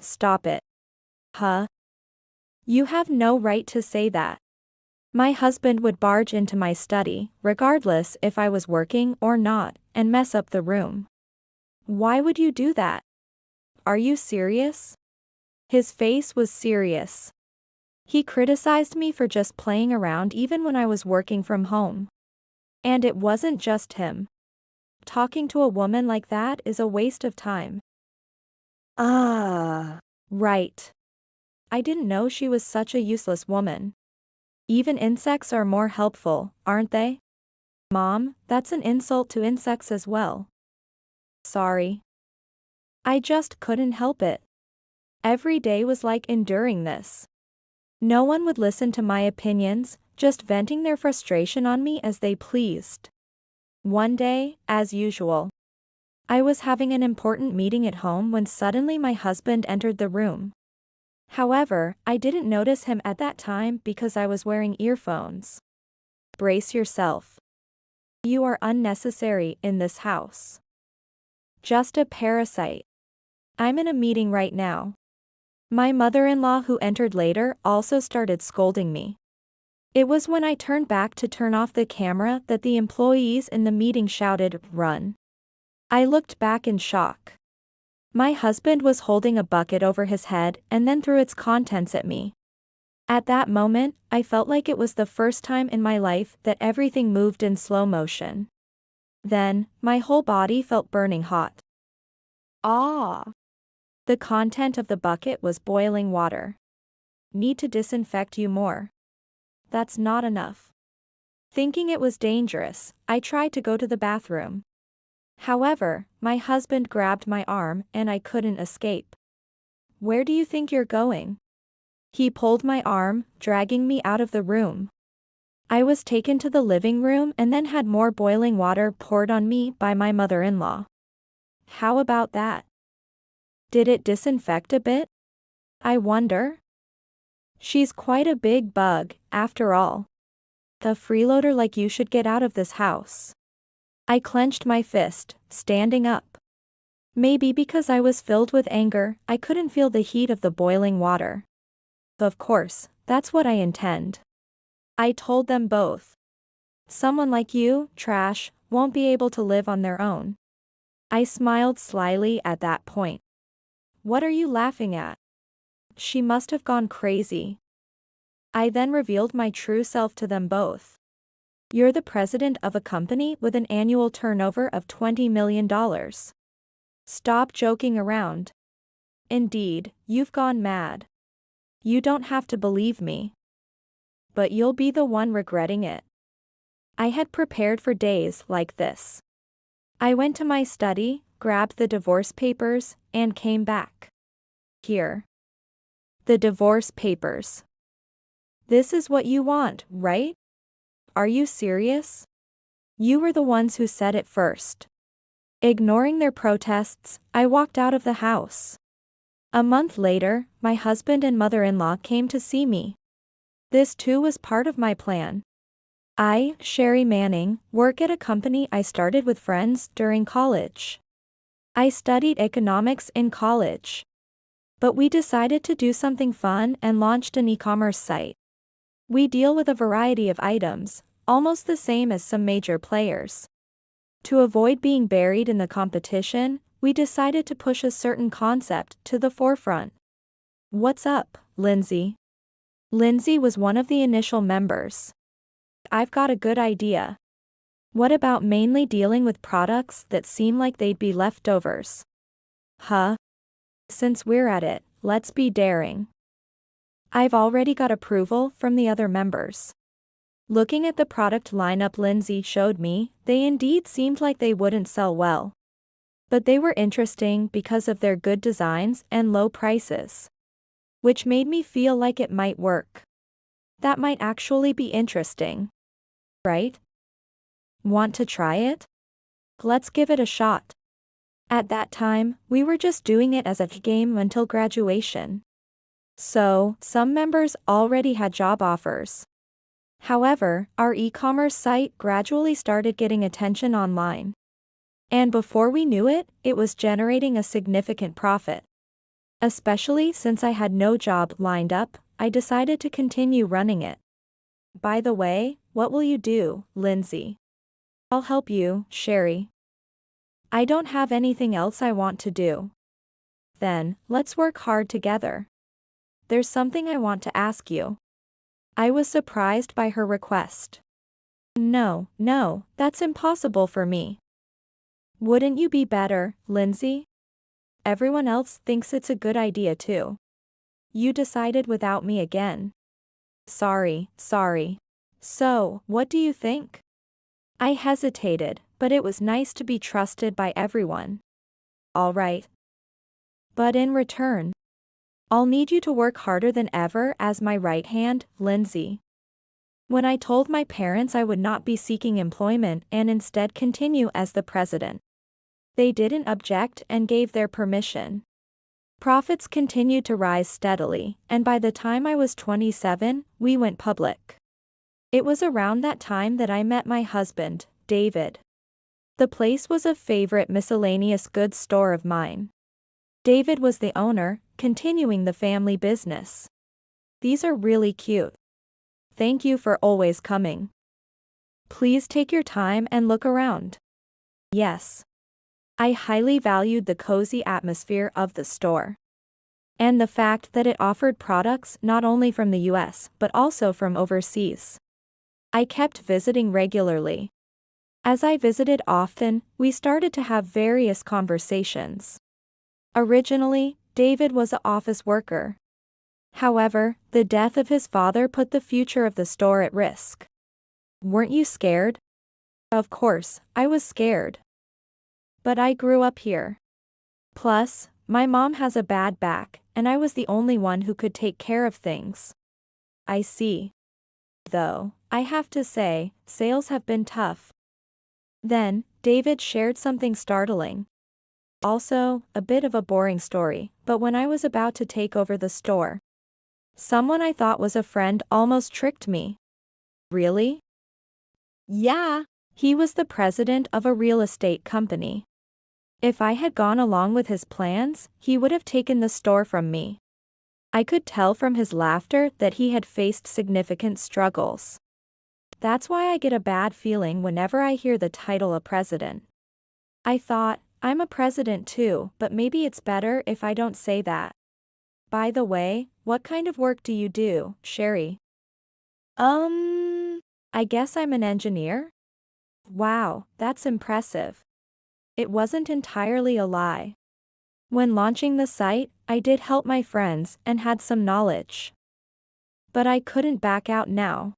Stop it. Huh? You have no right to say that. My husband would barge into my study, regardless if I was working or not, and mess up the room. Why would you do that? Are you serious? His face was serious. He criticized me for just playing around even when I was working from home. And it wasn't just him. Talking to a woman like that is a waste of time. Right. I didn't know she was such a useless woman. Even insects are more helpful, aren't they? Mom, that's an insult to insects as well. Sorry. I just couldn't help it. Every day was like enduring this. No one would listen to my opinions, just venting their frustration on me as they pleased. One day, as usual, I was having an important meeting at home when suddenly my husband entered the room. However, I didn't notice him at that time because I was wearing earphones. Brace yourself. You are unnecessary in this house. Just a parasite. I'm in a meeting right now. My mother-in-law, who entered later, also started scolding me. It was when I turned back to turn off the camera that the employees in the meeting shouted, "Run." I looked back in shock. My husband was holding a bucket over his head and then threw its contents at me. At that moment, I felt like it was the first time in my life that everything moved in slow motion. Then, my whole body felt burning hot. The content of the bucket was boiling water. Need to disinfect you more. That's not enough. Thinking it was dangerous, I tried to go to the bathroom. However, my husband grabbed my arm and I couldn't escape. Where do you think you're going? He pulled my arm, dragging me out of the room. I was taken to the living room and then had more boiling water poured on me by my mother-in-law. How about that? Did it disinfect a bit? I wonder. She's quite a big bug, after all. A freeloader like you should get out of this house. I clenched my fist, standing up. Maybe because I was filled with anger, I couldn't feel the heat of the boiling water. Of course, that's what I intend. I told them both. Someone like you, trash, won't be able to live on their own. I smiled slyly at that point. What are you laughing at? She must have gone crazy. I then revealed my true self to them both. You're the president of a company with an annual turnover of $20 million. Stop joking around. Indeed, you've gone mad. You don't have to believe me. But you'll be the one regretting it. I had prepared for days like this. I went to my study, grabbed the divorce papers, and came back. Here. The divorce papers. This is what you want, right? Are you serious? You were the ones who said it first. Ignoring their protests, I walked out of the house. A month later, my husband and mother-in-law came to see me. This too was part of my plan. I, Sherry Manning, work at a company I started with friends during college. I studied economics in college. But we decided to do something fun and launched an e-commerce site. We deal with a variety of items, almost the same as some major players. To avoid being buried in the competition, we decided to push a certain concept to the forefront. What's up, Lindsay? Lindsay was one of the initial members. I've got a good idea. What about mainly dealing with products that seem like they'd be leftovers? Huh? Since we're at it, let's be daring. I've already got approval from the other members. Looking at the product lineup Lindsay showed me, they indeed seemed like they wouldn't sell well. But they were interesting because of their good designs and low prices. Which made me feel like it might work. That might actually be interesting. Right? Want to try it? Let's give it a shot. At that time, we were just doing it as a game until graduation. So, some members already had job offers. However, our e-commerce site gradually started getting attention online. And before we knew it, it was generating a significant profit. Especially since I had no job lined up, I decided to continue running it. By the way, what will you do, Lindsay? I'll help you, Sherry. I don't have anything else I want to do. Then, let's work hard together. There's something I want to ask you. I was surprised by her request. No, that's impossible for me. Wouldn't you be better, Lindsay? Everyone else thinks it's a good idea too. You decided without me again. Sorry. So, what do you think? I hesitated, but it was nice to be trusted by everyone. All right. But in return, I'll need you to work harder than ever as my right hand, Lindsay. When I told my parents I would not be seeking employment and instead continue as the president, they didn't object and gave their permission. Profits continued to rise steadily, and by the time I was 27, we went public. It was around that time that I met my husband, David. The place was a favorite miscellaneous goods store of mine. David was the owner, continuing the family business. These are really cute. Thank you for always coming. Please take your time and look around. Yes. I highly valued the cozy atmosphere of the store. And the fact that it offered products not only from the US but also from overseas. I kept visiting regularly. As I visited often, we started to have various conversations. Originally, David was an office worker. However, the death of his father put the future of the store at risk. Weren't you scared? Of course, I was scared. But I grew up here. Plus, my mom has a bad back, and I was the only one who could take care of things. I see. Though, I have to say, sales have been tough. Then, David shared something startling. Also, a bit of a boring story, but when I was about to take over the store, someone I thought was a friend almost tricked me. Really? Yeah. He was the president of a real estate company. If I had gone along with his plans, he would have taken the store from me. I could tell from his laughter that he had faced significant struggles. That's why I get a bad feeling whenever I hear the title a president. I thought, I'm a president too, but maybe it's better if I don't say that. By the way, what kind of work do you do, Sherry? I guess I'm an engineer? Wow, that's impressive. It wasn't entirely a lie. When launching the site, I did help my friends and had some knowledge. But I couldn't back out now.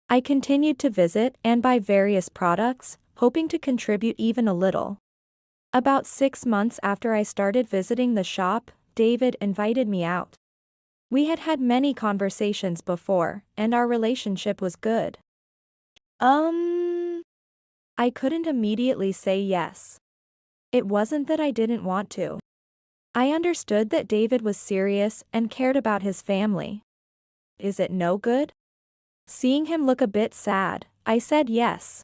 I continued to visit and buy various products, hoping to contribute even a little. About 6 months after I started visiting the shop, David invited me out. We had had many conversations before, and our relationship was good. I couldn't immediately say yes. It wasn't that I didn't want to. I understood that David was serious and cared about his family. Is it no good? Seeing him look a bit sad, I said yes.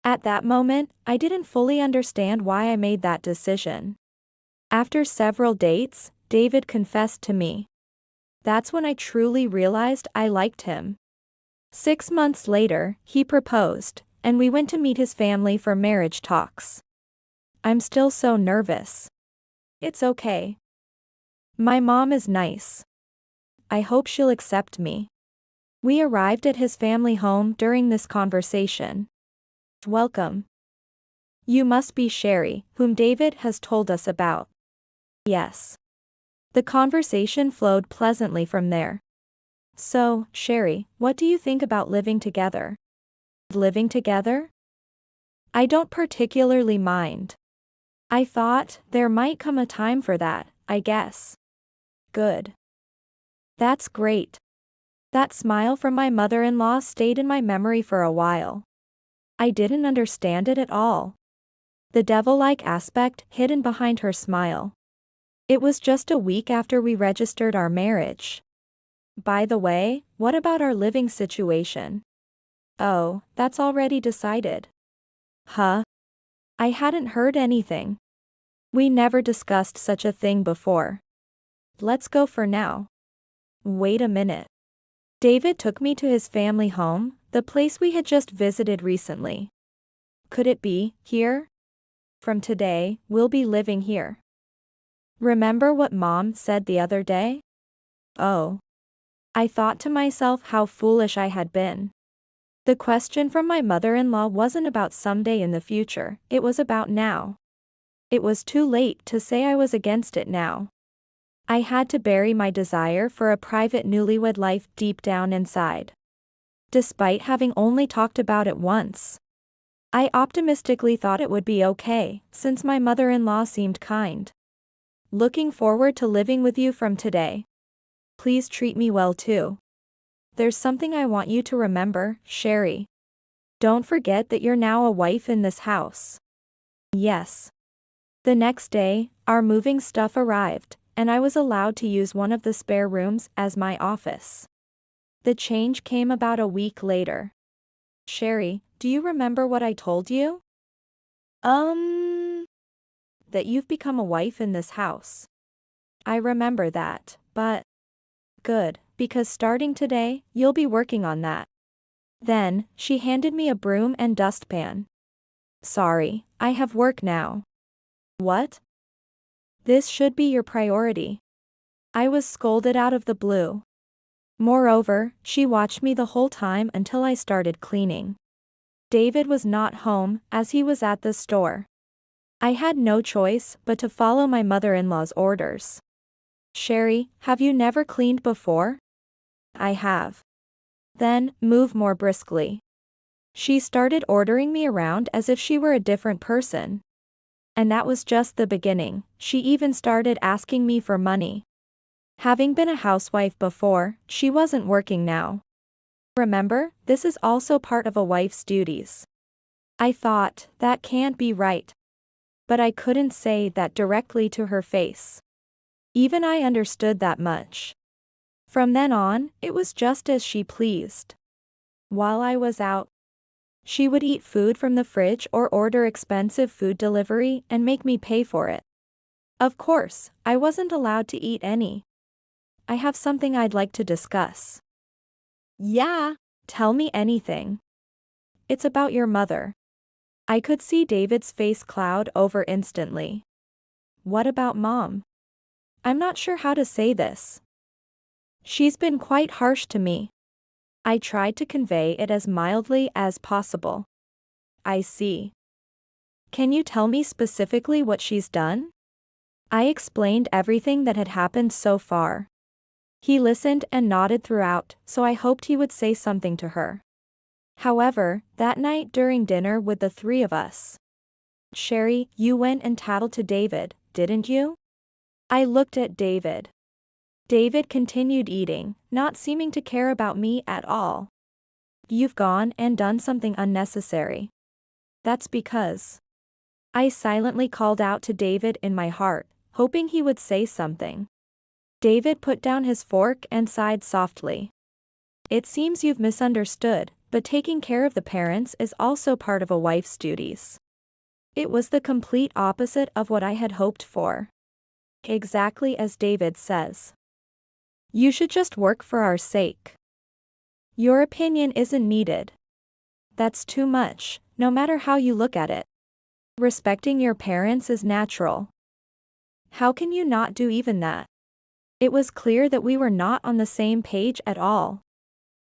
At that moment, I didn't fully understand why I made that decision. After several dates, David confessed to me. That's when I truly realized I liked him. 6 months later, he proposed, and we went to meet his family for marriage talks. I'm still so nervous. It's okay. My mom is nice. I hope she'll accept me. We arrived at his family home during this conversation. Welcome. You must be Sherry, whom David has told us about. Yes. The conversation flowed pleasantly from there. So, Sherry, what do you think about living together? Living together? I don't particularly mind. I thought there might come a time for that, I guess. Good. That's great. That smile from my mother-in-law stayed in my memory for a while. I didn't understand it at all. The devil-like aspect hidden behind her smile. It was just a week after we registered our marriage. By the way, what about our living situation? Oh, that's already decided. Huh? I hadn't heard anything. We never discussed such a thing before. Let's go for now. Wait a minute. David took me to his family home, the place we had just visited recently. Could it be here? From today, we'll be living here. Remember what Mom said the other day? Oh. I thought to myself how foolish I had been. The question from my mother-in-law wasn't about someday in the future, it was about now. It was too late to say I was against it now. I had to bury my desire for a private newlywed life deep down inside. Despite having only talked about it once, I optimistically thought it would be okay, since my mother-in-law seemed kind. Looking forward to living with you from today. Please treat me well too. There's something I want you to remember, Sherry. Don't forget that you're now a wife in this house. Yes. The next day, our moving stuff arrived, and I was allowed to use one of the spare rooms as my office. The change came about a week later. Sherry, do you remember what I told you? That you've become a wife in this house. I remember that, but... Good, because starting today, you'll be working on that. Then, she handed me a broom and dustpan. Sorry, I have work now. What? This should be your priority. I was scolded out of the blue. Moreover, she watched me the whole time until I started cleaning. David was not home, as he was at the store. I had no choice but to follow my mother-in-law's orders. Sherry, have you never cleaned before? I have. Then, move more briskly. She started ordering me around as if she were a different person. And that was just the beginning, she even started asking me for money. Having been a housewife before, she wasn't working now. Remember, this is also part of a wife's duties. I thought, that can't be right. But I couldn't say that directly to her face. Even I understood that much. From then on, it was just as she pleased. While I was out, she would eat food from the fridge or order expensive food delivery and make me pay for it. Of course, I wasn't allowed to eat any. I have something I'd like to discuss. Yeah. Tell me anything. It's about your mother. I could see David's face cloud over instantly. What about Mom? I'm not sure how to say this. She's been quite harsh to me. I tried to convey it as mildly as possible. I see. Can you tell me specifically what she's done? I explained everything that had happened so far. He listened and nodded throughout, so I hoped he would say something to her. However, that night during dinner with the three of us, Sherry, you went and tattled to David, didn't you? I looked at David. David continued eating, not seeming to care about me at all. You've gone and done something unnecessary. That's because. I silently called out to David in my heart, hoping he would say something. David put down his fork and sighed softly. It seems you've misunderstood, but taking care of the parents is also part of a wife's duties. It was the complete opposite of what I had hoped for. Exactly as David says. You should just work for our sake. Your opinion isn't needed. That's too much, no matter how you look at it. Respecting your parents is natural. How can you not do even that? It was clear that we were not on the same page at all.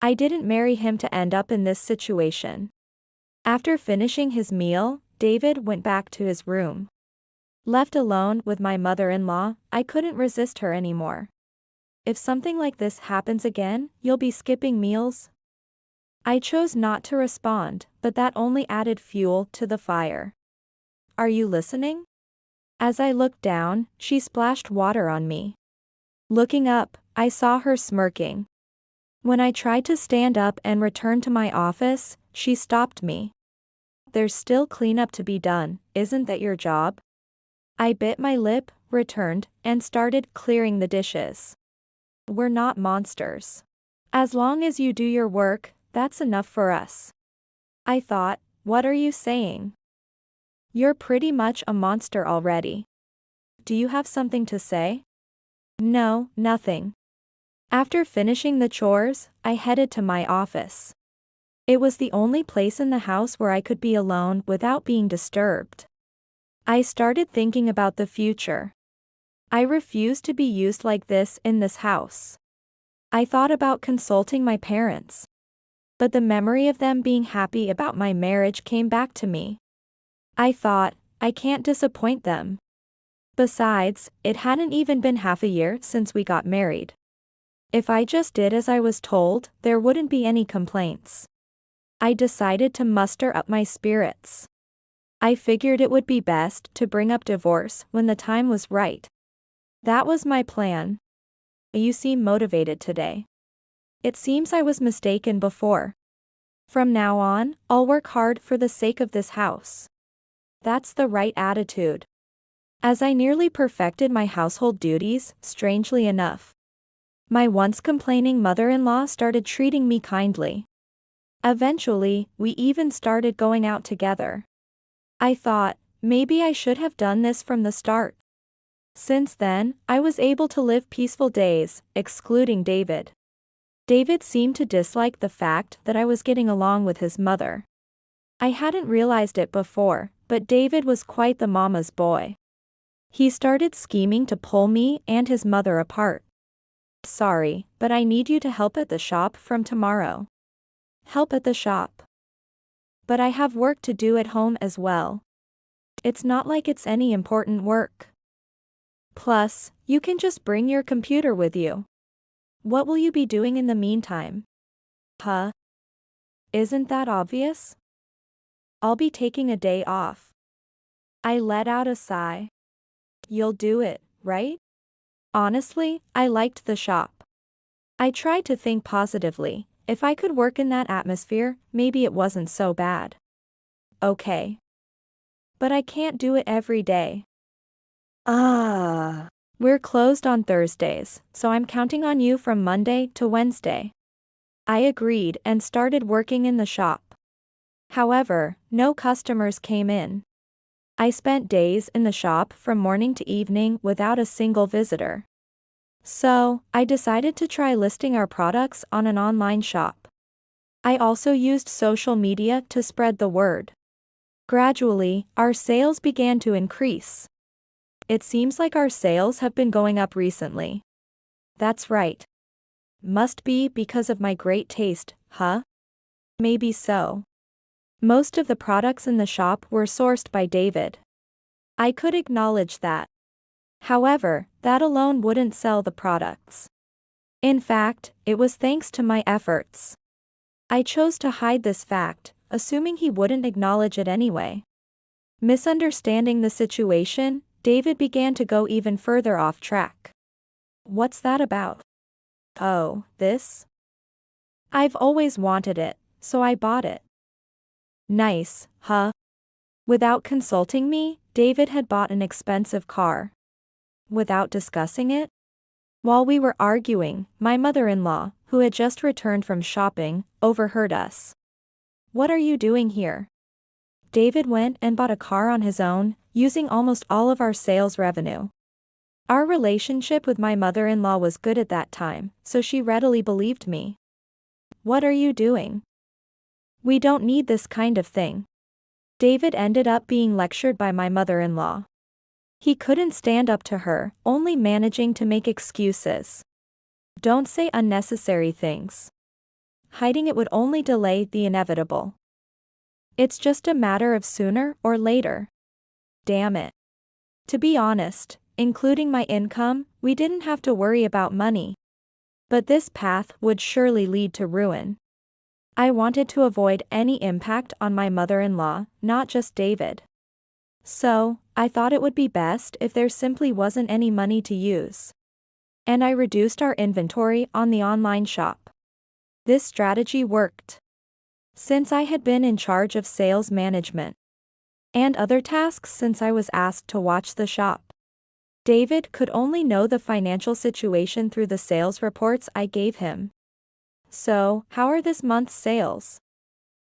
I didn't marry him to end up in this situation. After finishing his meal, David went back to his room. Left alone with my mother-in-law, I couldn't resist her anymore. If something like this happens again, you'll be skipping meals? I chose not to respond, but that only added fuel to the fire. Are you listening? As I looked down, she splashed water on me. Looking up, I saw her smirking. When I tried to stand up and return to my office, she stopped me. There's still cleanup to be done, isn't that your job? I bit my lip, returned, and started clearing the dishes. We're not monsters. As long as you do your work, that's enough for us. I thought, what are you saying? You're pretty much a monster already. Do you have something to say? No, nothing. After finishing the chores, I headed to my office. It was the only place in the house where I could be alone without being disturbed. I started thinking about the future. I refused to be used like this in this house. I thought about consulting my parents. But the memory of them being happy about my marriage came back to me. I thought, I can't disappoint them. Besides, it hadn't even been half a year since we got married. If I just did as I was told, there wouldn't be any complaints. I decided to muster up my spirits. I figured it would be best to bring up divorce when the time was right. That was my plan. You seem motivated today. It seems I was mistaken before. From now on, I'll work hard for the sake of this house. That's the right attitude. As I nearly perfected my household duties, strangely enough, my once complaining mother-in-law started treating me kindly. Eventually, we even started going out together. I thought, maybe I should have done this from the start. Since then, I was able to live peaceful days, excluding David. David seemed to dislike the fact that I was getting along with his mother. I hadn't realized it before, but David was quite the mama's boy. He started scheming to pull me and his mother apart. Sorry, but I need you to help at the shop from tomorrow. Help at the shop. But I have work to do at home as well. It's not like it's any important work. Plus, you can just bring your computer with you. What will you be doing in the meantime? Huh? Isn't that obvious? I'll be taking a day off. I let out a sigh. You'll do it, right? Honestly, I liked the shop. I tried to think positively. If I could work in that atmosphere, maybe it wasn't so bad. Okay. But I can't do it every day. We're closed on Thursdays, so I'm counting on you from Monday to Wednesday. I agreed and started working in the shop. However, no customers came in. I spent days in the shop from morning to evening without a single visitor. So, I decided to try listing our products on an online shop. I also used social media to spread the word. Gradually, our sales began to increase. It seems like our sales have been going up recently. That's right. Must be because of my great taste, huh? Maybe so. Most of the products in the shop were sourced by David. I could acknowledge that. However, that alone wouldn't sell the products. In fact, it was thanks to my efforts. I chose to hide this fact, assuming he wouldn't acknowledge it anyway. Misunderstanding the situation, David began to go even further off track. What's that about? Oh, this? I've always wanted it, so I bought it. Nice, huh? Without consulting me, David had bought an expensive car. Without discussing it? While we were arguing, my mother-in-law, who had just returned from shopping, overheard us. What are you doing here? David went and bought a car on his own, using almost all of our sales revenue. Our relationship with my mother-in-law was good at that time, so she readily believed me. What are you doing? We don't need this kind of thing. David ended up being lectured by my mother-in-law. He couldn't stand up to her, only managing to make excuses. Don't say unnecessary things. Hiding it would only delay the inevitable. It's just a matter of sooner or later. Damn it. To be honest, including my income, we didn't have to worry about money. But this path would surely lead to ruin. I wanted to avoid any impact on my mother-in-law, not just David. So, I thought it would be best if there simply wasn't any money to use. And I reduced our inventory on the online shop. This strategy worked. Since I had been in charge of sales management and other tasks since I was asked to watch the shop, David could only know the financial situation through the sales reports I gave him. So, how are this month's sales?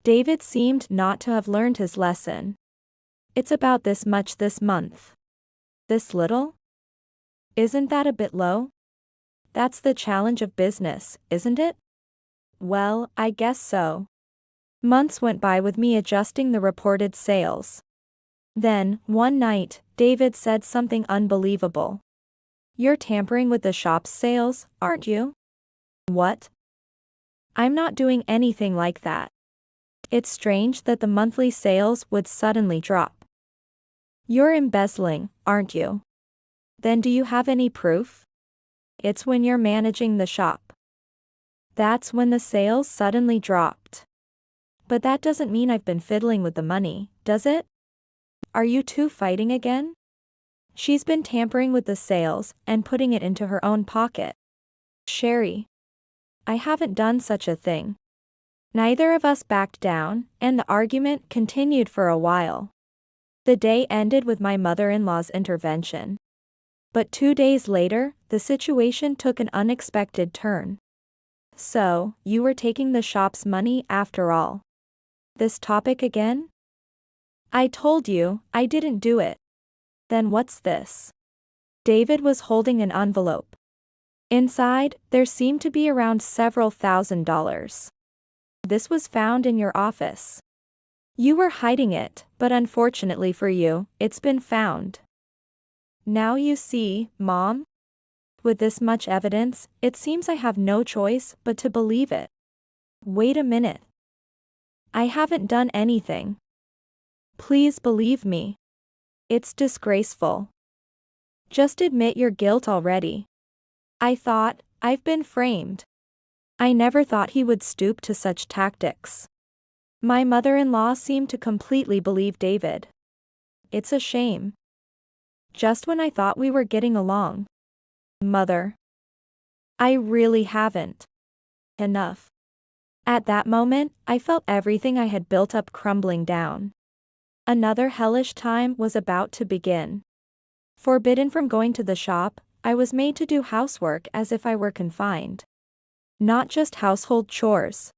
David seemed not to have learned his lesson. It's about this much this month. This little? Isn't that a bit low? That's the challenge of business, isn't it? Well, I guess so. Months went by with me adjusting the reported sales. Then, one night, David said something unbelievable. "You're tampering with the shop's sales, aren't you?" What? I'm not doing anything like that. It's strange that the monthly sales would suddenly drop. You're embezzling, aren't you? Then do you have any proof? It's when you're managing the shop. That's when the sales suddenly dropped. But that doesn't mean I've been fiddling with the money, does it? Are you two fighting again? She's been tampering with the sales and putting it into her own pocket. Sherry. I haven't done such a thing. Neither of us backed down, and the argument continued for a while. The day ended with my mother-in-law's intervention. But 2 days later, the situation took an unexpected turn. So, you were taking the shop's money after all. This topic again? I told you, I didn't do it. Then what's this? David was holding an envelope. Inside, there seemed to be around several $1,000s. This was found in your office. You were hiding it, but unfortunately for you, it's been found. Now you see, Mom? With this much evidence, it seems I have no choice but to believe it. Wait a minute. I haven't done anything. Please believe me. It's disgraceful. Just admit your guilt already. I thought, I've been framed. I never thought he would stoop to such tactics. My mother-in-law seemed to completely believe David. It's a shame. Just when I thought we were getting along. Mother. I really haven't. Enough. At that moment, I felt everything I had built up crumbling down. Another hellish time was about to begin. Forbidden from going to the shop, I was made to do housework as if I were confined. Not just household chores.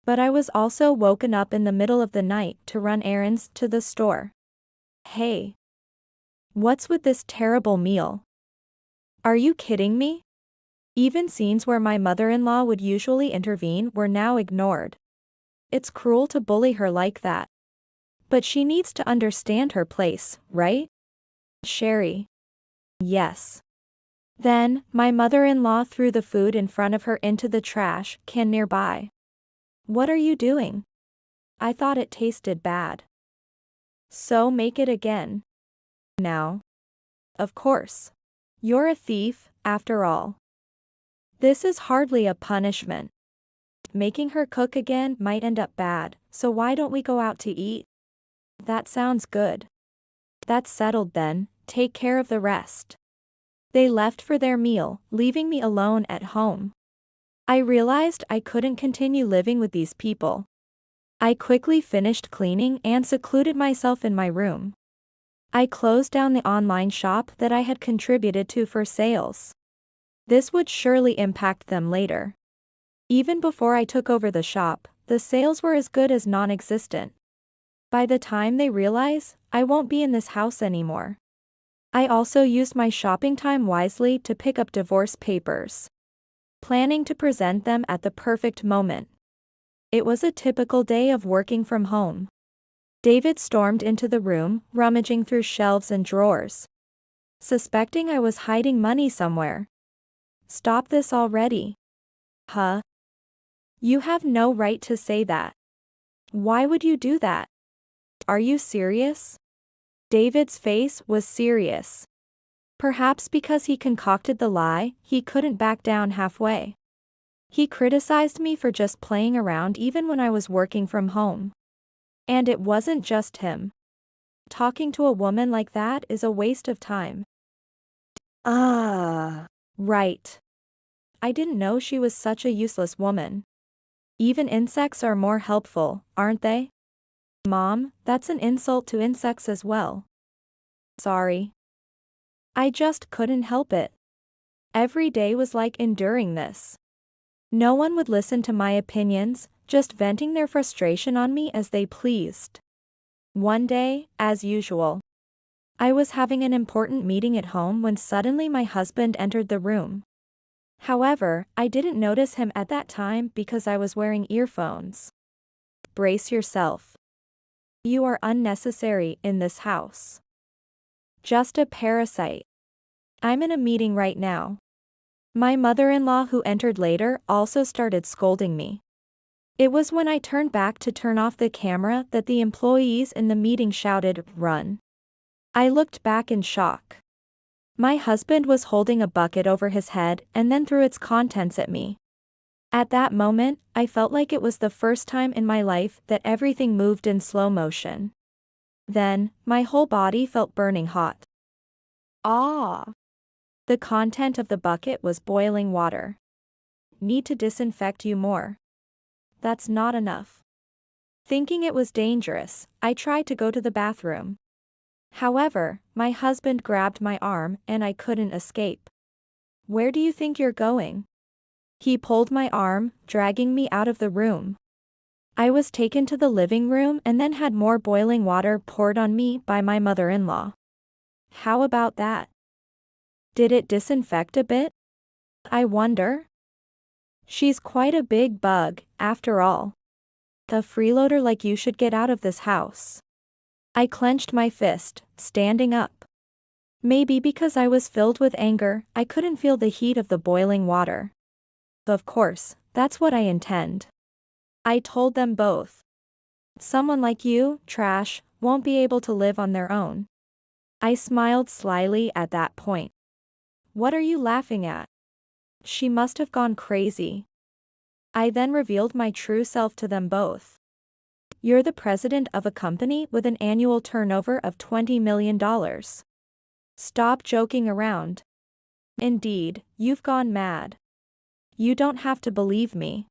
But I was also woken up in the middle of the night to run errands to the store. Hey. What's with this terrible meal? Are you kidding me? Even scenes where my mother-in-law would usually intervene were now ignored. It's cruel to bully her like that. But she needs to understand her place, right? Sherry. Yes. Then, my mother-in-law threw the food in front of her into the trash can nearby. What are you doing? I thought it tasted bad. So make it again. Now. Of course. You're a thief, after all. This is hardly a punishment. Making her cook again might end up bad, so why don't we go out to eat? That sounds good. That's settled then, take care of the rest. They left for their meal, leaving me alone at home. I realized I couldn't continue living with these people. I quickly finished cleaning and secluded myself in my room. I closed down the online shop that I had contributed to for sales. This would surely impact them later. Even before I took over the shop, the sales were as good as non-existent. By the time they realize, I won't be in this house anymore. I also used my shopping time wisely to pick up divorce papers, planning to present them at the perfect moment. It was a typical day of working from home. David stormed into the room, rummaging through shelves and drawers, suspecting I was hiding money somewhere. Stop this already. Huh? You have no right to say that. Why would you do that? Are you serious? David's face was serious. Perhaps because he concocted the lie, he couldn't back down halfway. He criticized me for just playing around even when I was working from home. And it wasn't just him. Talking to a woman like that is a waste of time. Right. I didn't know she was such a useless woman. Even insects are more helpful, aren't they? Mom, that's an insult to insects as well. Sorry. I just couldn't help it. Every day was like enduring this. No one would listen to my opinions, just venting their frustration on me as they pleased. One day, as usual, I was having an important meeting at home when suddenly my husband entered the room. However, I didn't notice him at that time because I was wearing earphones. Brace yourself. You are unnecessary in this house. Just a parasite. I'm in a meeting right now. My mother-in-law, who entered later, also started scolding me. It was when I turned back to turn off the camera that the employees in the meeting shouted, "Run." I looked back in shock. My husband was holding a bucket over his head and then threw its contents at me. At that moment, I felt like it was the first time in my life that everything moved in slow motion. Then, my whole body felt burning hot. Ah! The content of the bucket was boiling water. Need to disinfect you more. That's not enough. Thinking it was dangerous, I tried to go to the bathroom. However, my husband grabbed my arm and I couldn't escape. Where do you think you're going? He pulled my arm, dragging me out of the room. I was taken to the living room and then had more boiling water poured on me by my mother-in-law. How about that? Did it disinfect a bit? I wonder. She's quite a big bug, after all. A freeloader like you should get out of this house. I clenched my fist, standing up. Maybe because I was filled with anger, I couldn't feel the heat of the boiling water. Of course, that's what I intend. I told them both. Someone like you, trash, won't be able to live on their own. I smiled slyly at that point. What are you laughing at? She must have gone crazy. I then revealed my true self to them both. You're the president of a company with an annual turnover of $20 million. Stop joking around. Indeed, you've gone mad. You don't have to believe me.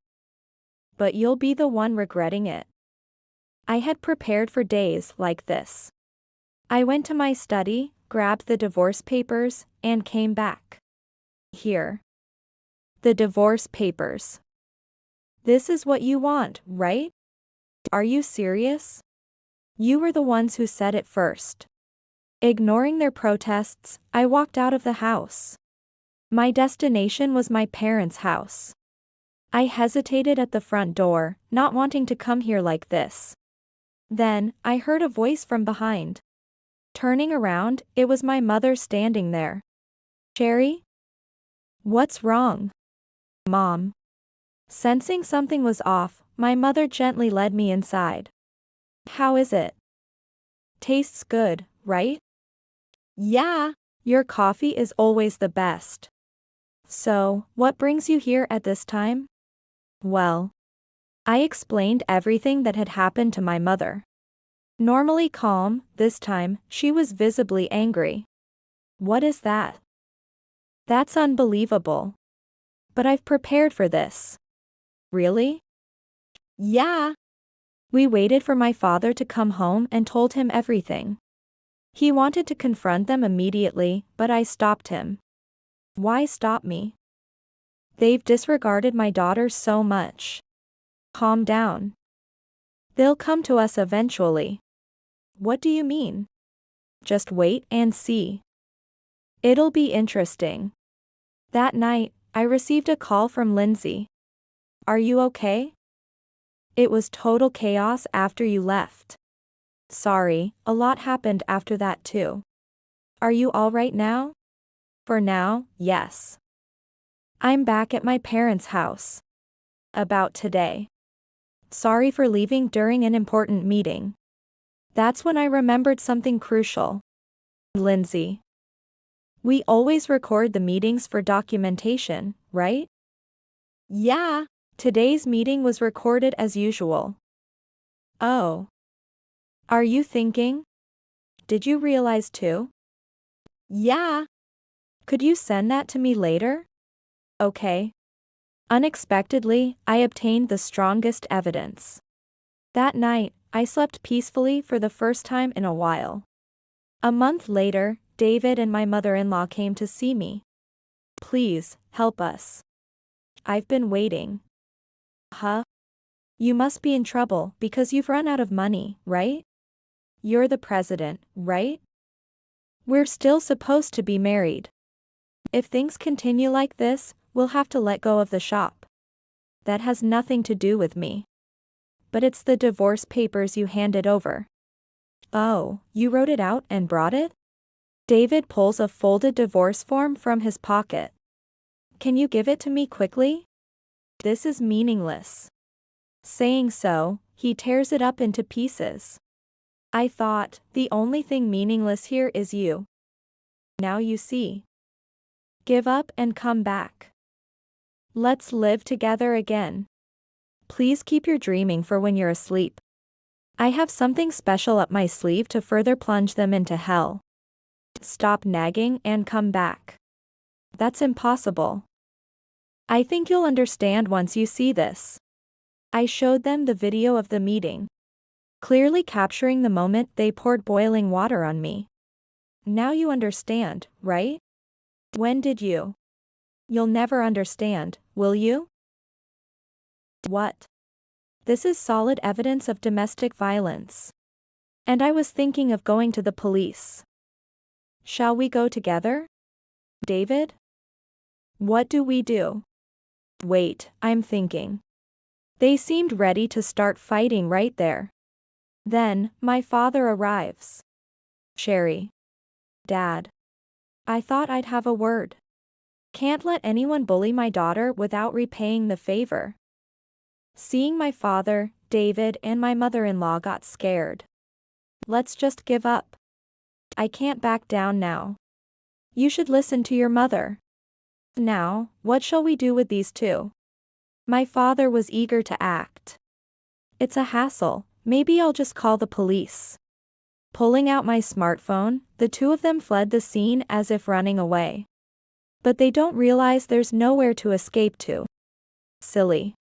But you'll be the one regretting it. I had prepared for days like this. I went to my study, grabbed the divorce papers, and came back. Here. The divorce papers. This is what you want, right? Are you serious? You were the ones who said it first. Ignoring their protests, I walked out of the house. My destination was my parents' house. I hesitated at the front door, not wanting to come here like this. Then, I heard a voice from behind. Turning around, it was my mother standing there. Sherry? What's wrong? Mom. Sensing something was off, my mother gently led me inside. How is it? Tastes good, right? Yeah. Your coffee is always the best. So, what brings you here at this time? Well, I explained everything that had happened to my mother. Normally calm, this time, she was visibly angry. What is that? That's unbelievable. But I've prepared for this. Really? Yeah. We waited for my father to come home and told him everything. He wanted to confront them immediately, but I stopped him. Why stop me? They've disregarded my daughter so much. Calm down. They'll come to us eventually. What do you mean? Just wait and see. It'll be interesting. That night, I received a call from Lindsay. Are you okay? It was total chaos after you left. Sorry, a lot happened after that too. Are you all right now? For now, yes. I'm back at my parents' house. About today. Sorry for leaving during an important meeting. That's when I remembered something crucial. Lindsay. We always record the meetings for documentation, right? Yeah. Today's meeting was recorded as usual. Oh. Are you thinking? Did you realize too? Yeah. Could you send that to me later? Okay. Unexpectedly, I obtained the strongest evidence. That night, I slept peacefully for the first time in a while. A month later, David and my mother-in-law came to see me. Please, help us. I've been waiting. Huh? You must be in trouble because you've run out of money, right? You're the president, right? We're still supposed to be married. If things continue like this, we'll have to let go of the shop. That has nothing to do with me. But it's the divorce papers you handed over. Oh, you wrote it out and brought it? David pulls a folded divorce form from his pocket. Can you give it to me quickly? This is meaningless. Saying so, he tears it up into pieces. I thought, the only thing meaningless here is you. Now you see. Give up and come back. Let's live together again. Please keep your dreaming for when you're asleep. I have something special up my sleeve to further plunge them into hell. Stop nagging and come back. That's impossible. I think you'll understand once you see this. I showed them the video of the meeting, clearly capturing the moment they poured boiling water on me. Now you understand, right? When did you? You'll never understand, will you? What? This is solid evidence of domestic violence. And I was thinking of going to the police. Shall we go together? David? What do we do? Wait, I'm thinking. They seemed ready to start fighting right there. Then, my father arrives. Sherry. Dad. I thought I'd have a word. Can't let anyone bully my daughter without repaying the favor. Seeing my father, David, and my mother-in-law got scared. Let's just give up. I can't back down now. You should listen to your mother. Now, what shall we do with these two? My father was eager to act. It's a hassle, maybe I'll just call the police. Pulling out my smartphone, the two of them fled the scene as if running away. But they don't realize there's nowhere to escape to. Silly.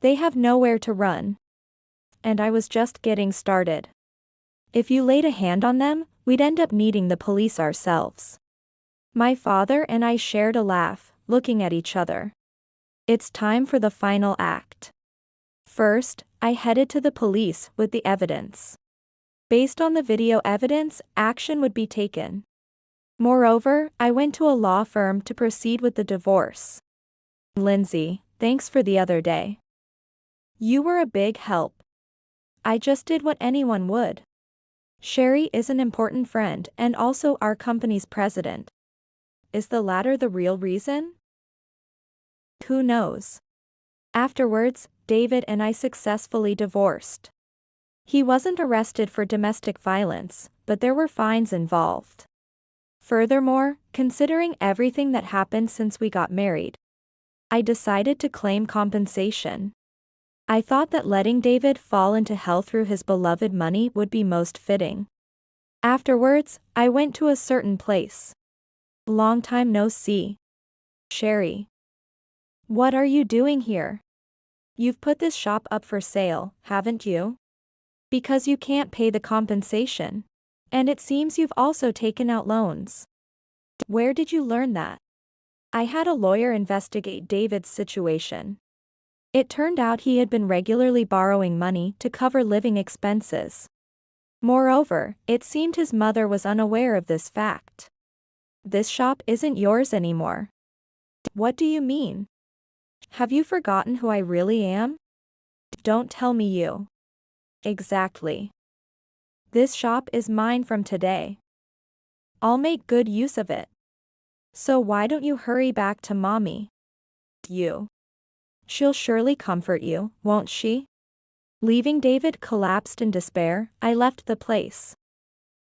They have nowhere to run. And I was just getting started. If you laid a hand on them, we'd end up needing the police ourselves. My father and I shared a laugh, looking at each other. It's time for the final act. First, I headed to the police with the evidence. Based on the video evidence, action would be taken. Moreover, I went to a law firm to proceed with the divorce. Lindsay, thanks for the other day. You were a big help. I just did what anyone would. Sherry is an important friend and also our company's president. Is the latter the real reason? Who knows? Afterwards, David and I successfully divorced. He wasn't arrested for domestic violence, but there were fines involved. Furthermore, considering everything that happened since we got married, I decided to claim compensation. I thought that letting David fall into hell through his beloved money would be most fitting. Afterwards, I went to a certain place. Long time no see. Sherry. What are you doing here? You've put this shop up for sale, haven't you? Because you can't pay the compensation. And it seems you've also taken out loans. Where did you learn that? I had a lawyer investigate David's situation. It turned out he had been regularly borrowing money to cover living expenses. Moreover, it seemed his mother was unaware of this fact. This shop isn't yours anymore. What do you mean? Have you forgotten who I really am? Don't tell me you. Exactly. This shop is mine from today. I'll make good use of it. So why don't you hurry back to mommy? You. She'll surely comfort you, won't she? Leaving David collapsed in despair, I left the place.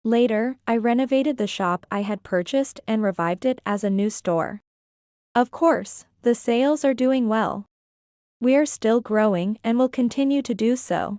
Later, I renovated the shop I had purchased and revived it as a new store. Of course, the sales are doing well. We are still growing and will continue to do so.